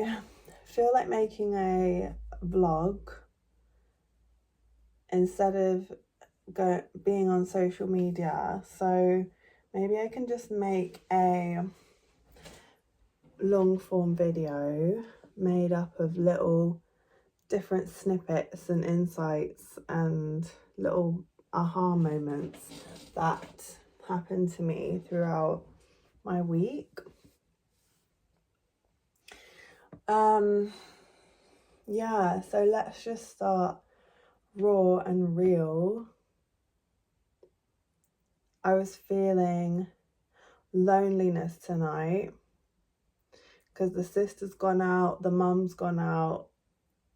I feel like making a vlog instead of being on social media. So maybe I can just make a long form video made up of little different snippets and insights and little aha moments that happened to me throughout my week. Yeah, so let's just start raw and real. I was feeling loneliness tonight because the sister's gone out, the mum's gone out,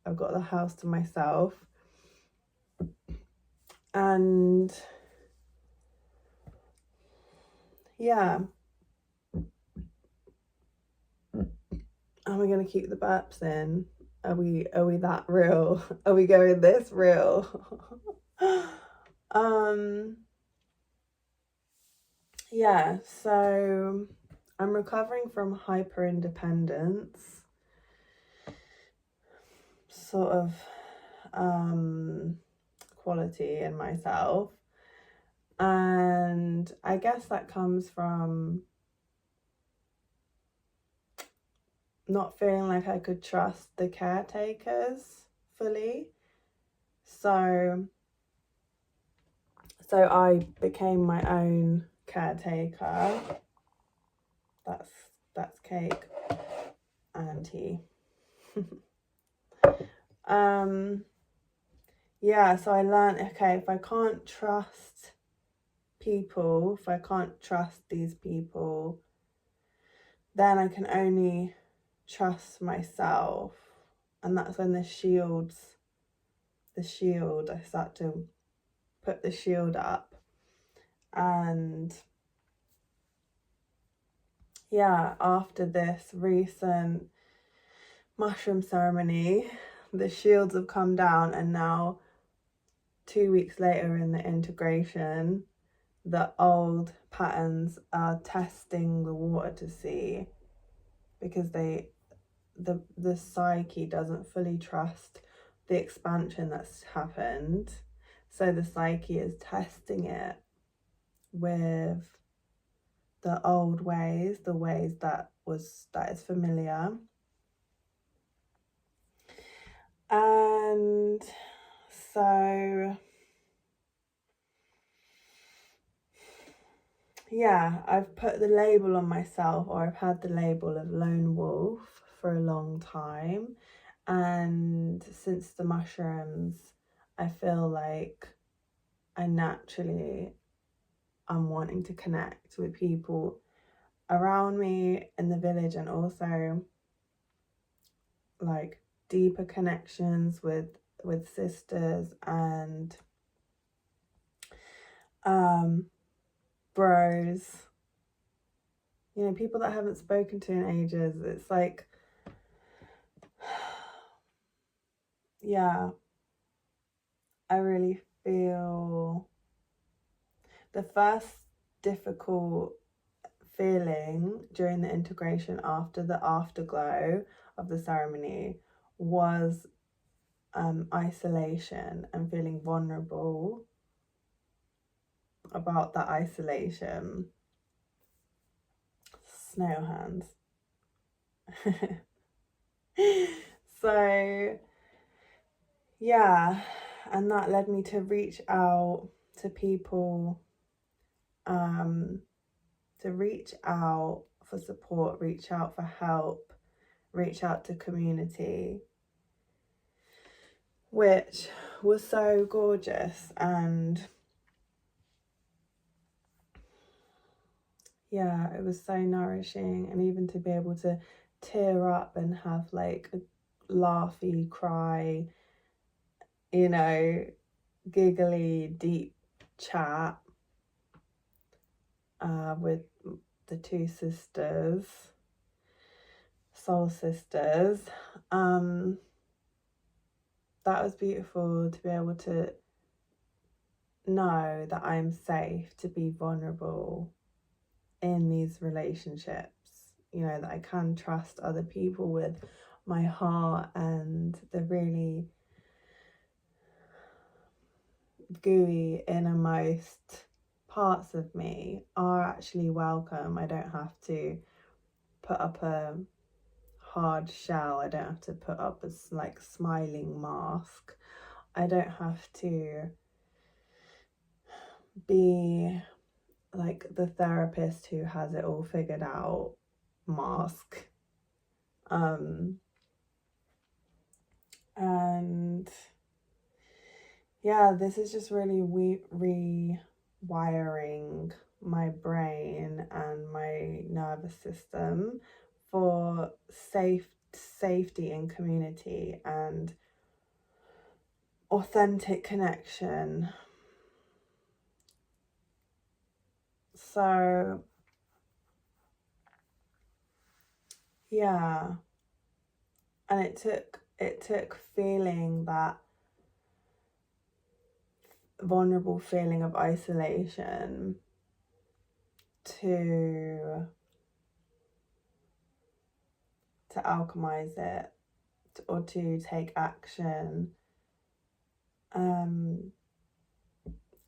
I've got the house to myself. And yeah, am I gonna keep the burps in? Are we that real? Are we going this real? Yeah, so I'm recovering from hyper independence, sort of quality in myself, and I guess that comes from not feeling like I could trust the caretakers fully. So I became my own caretaker. That's cake and tea. Yeah, so I learned, okay, if I can't trust people, if I can't trust these people, then I can only trust myself. And that's when I start to put the shield up. And yeah, after this recent mushroom ceremony, the shields have come down, and now 2 weeks later in the integration, the old patterns are testing the water to see, because the psyche doesn't fully trust the expansion that's happened. So the psyche is testing it with the old ways, the ways that is familiar. And so yeah, I've put the label on myself, or I've had the label of lone wolf for a long time. And since the mushrooms, I feel like I'm wanting to connect with people around me in the village, and also like deeper connections with sisters and bros, you know, people that I haven't spoken to in ages. It's like, yeah, I really feel the first difficult feeling during the integration, after the afterglow of the ceremony, was isolation and feeling vulnerable about that isolation. Snail hands. So yeah, and that led me to reach out to people, to reach out for support, reach out for help, reach out to community, which was so gorgeous. And yeah, it was so nourishing. And even to be able to tear up and have like a laughy cry, you know, giggly, deep chat with the two sisters, soul sisters. That was beautiful, to be able to know that I'm safe to be vulnerable in these relationships, you know, that I can trust other people with my heart and the really gooey innermost parts of me are actually welcome. I don't have to put up a hard shell. I don't have to put up a like smiling mask. I don't have to be like the therapist who has it all figured out mask. And yeah, this is just really rewiring my brain and my nervous system for safety in community and authentic connection. So yeah, and it took feeling that vulnerable feeling of isolation to alchemize it, or to take action, and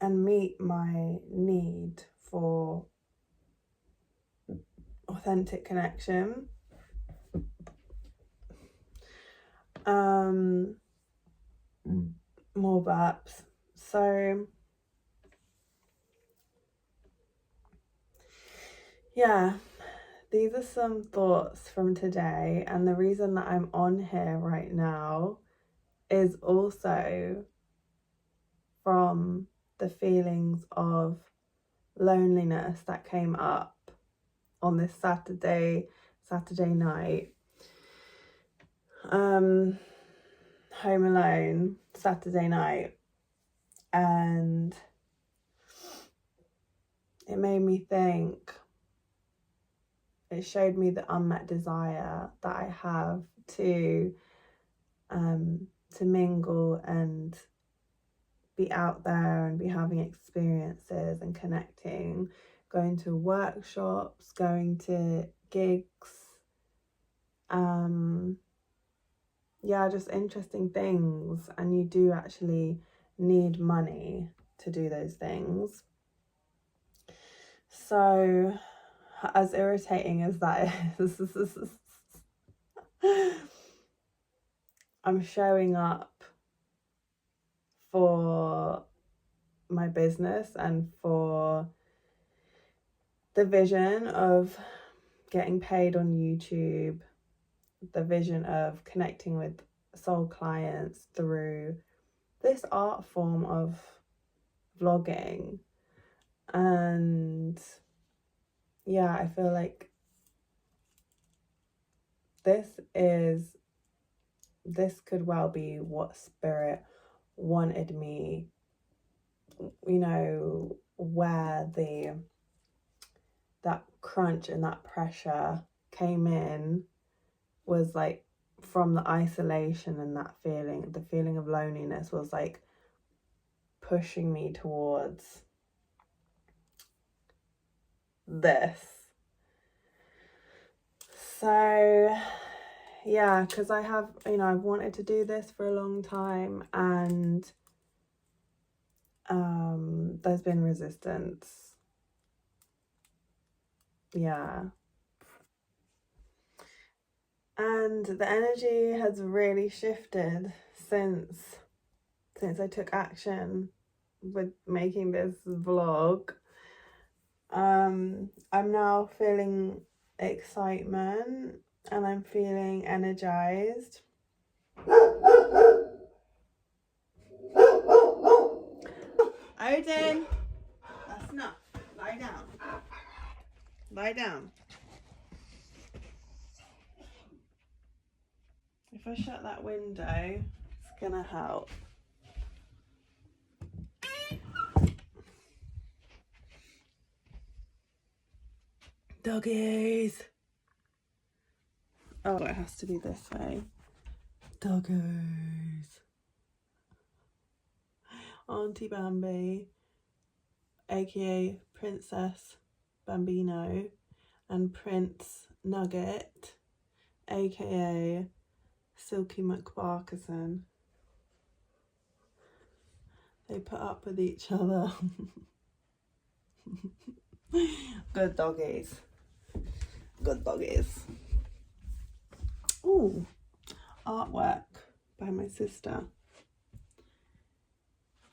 meet my need for authentic connection. More burps. So yeah, these are some thoughts from today, and the reason that I'm on here right now is also from the feelings of loneliness that came up on this Saturday night. Home alone Saturday night, and it made me think. It showed me the unmet desire that I have to mingle and be out there and be having experiences and connecting, going to workshops, going to gigs, just interesting things. And you do actually need money to do those things. So as irritating as that is, I'm showing up for my business and for the vision of getting paid on YouTube, the vision of connecting with soul clients through this art form of vlogging. And yeah, I feel like this could well be what spirit wanted me, where that crunch and that pressure came in was like from the isolation, and that the feeling of loneliness was like pushing me towards this. So yeah, because I have, I've wanted to do this for a long time, and there's been resistance. Yeah. And the energy has really shifted since I took action with making this vlog. I'm now feeling excitement and I'm feeling energized. Odin, that's enough. Lie down. Lie down. If I shut that window, it's gonna help. Doggies. Oh, it has to be this way. Doggies. Auntie Bambi, aka Princess Bambino, and Prince Nugget, aka Silky McBarkerson. They put up with each other. Good doggies. Good doggies. Ooh, artwork by my sister.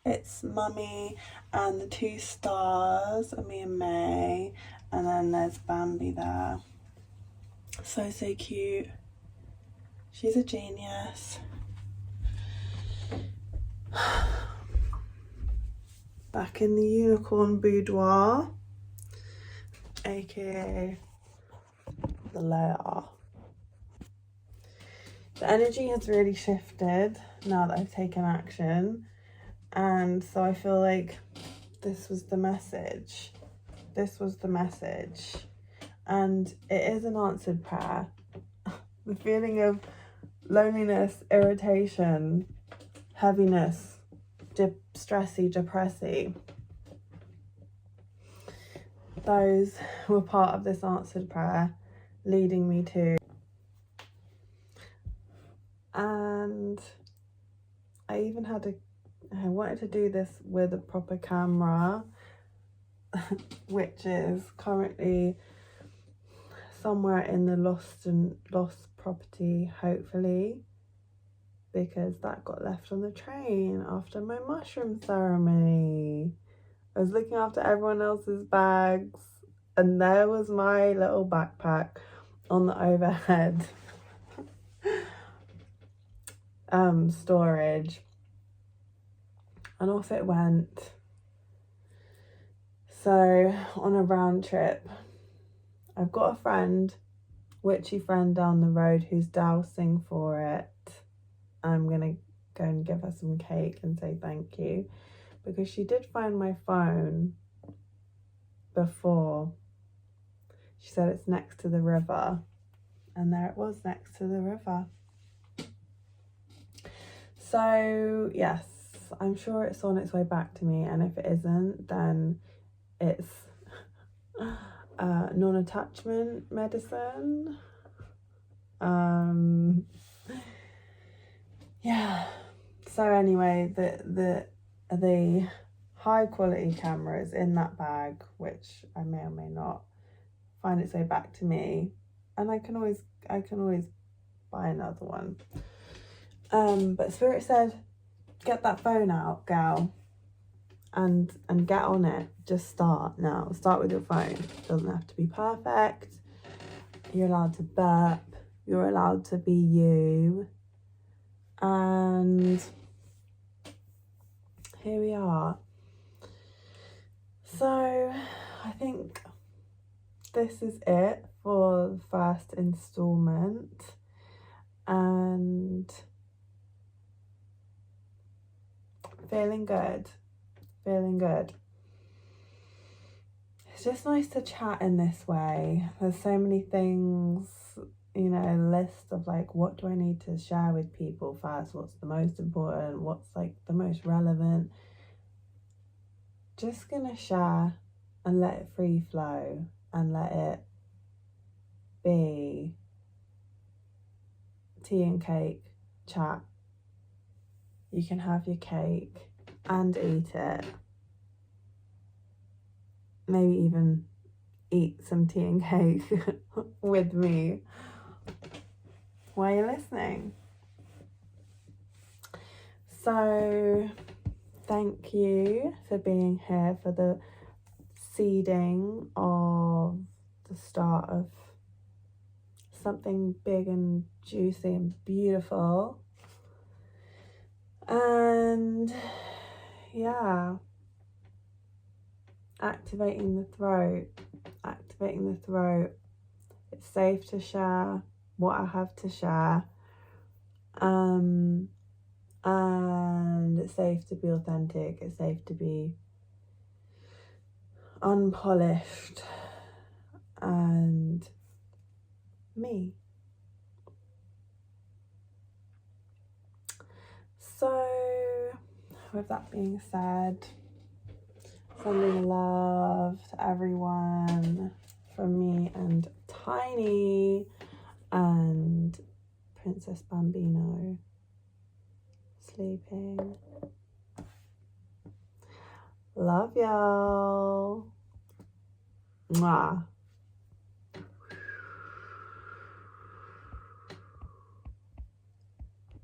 It's Mummy and the two stars, and me and May, and then there's Bambi there. So cute. She's a genius. Back in the unicorn boudoir, aka the lair. The energy has really shifted now that I've taken action, and so I feel like this was the message. And it is an answered prayer. The feeling of loneliness, irritation, heaviness, stressy, depressy, those were part of this answered prayer, leading me to. And I even I wanted to do this with a proper camera, which is currently somewhere in the lost property, hopefully, because that got left on the train after my mushroom ceremony. I was looking after everyone else's bags, and there was my little backpack on the overhead storage, and off it went. So on a round trip, I've got a friend, witchy friend down the road, who's dousing for it. I'm gonna go and give her some cake and say thank you, because she did find my phone before. She said it's next to the river, and there it was, next to the river. So yes, I'm sure it's on its way back to me, and if it isn't, then it's non-attachment medicine. Yeah. So anyway, the high quality camera is in that bag, which I may or may not find its way back to me, and I can always buy another one. But Spirit said, get that phone out, gal, and get on it. Just start now. Start with your phone. It doesn't have to be perfect. You're allowed to burp. You're allowed to be you. And here we are. So I think this is it for the first installment, and feeling good. It's just nice to chat in this way. There's so many things, you know, a list of like, what do I need to share with people first? What's the most important? What's like the most relevant? Just gonna share and let it free flow and let it be tea and cake chat. You can have your cake and eat it. Maybe even eat some tea and cake with me while you're listening. So thank you for being here for the seeding of the start of something big and juicy and beautiful. And yeah, activating the throat. It's safe to share what I have to share, and it's safe to be authentic. It's safe to be unpolished and me. So with that being said, sending love to everyone from me and Tiny, and Princess Bambino sleeping. Love y'all. Mwah.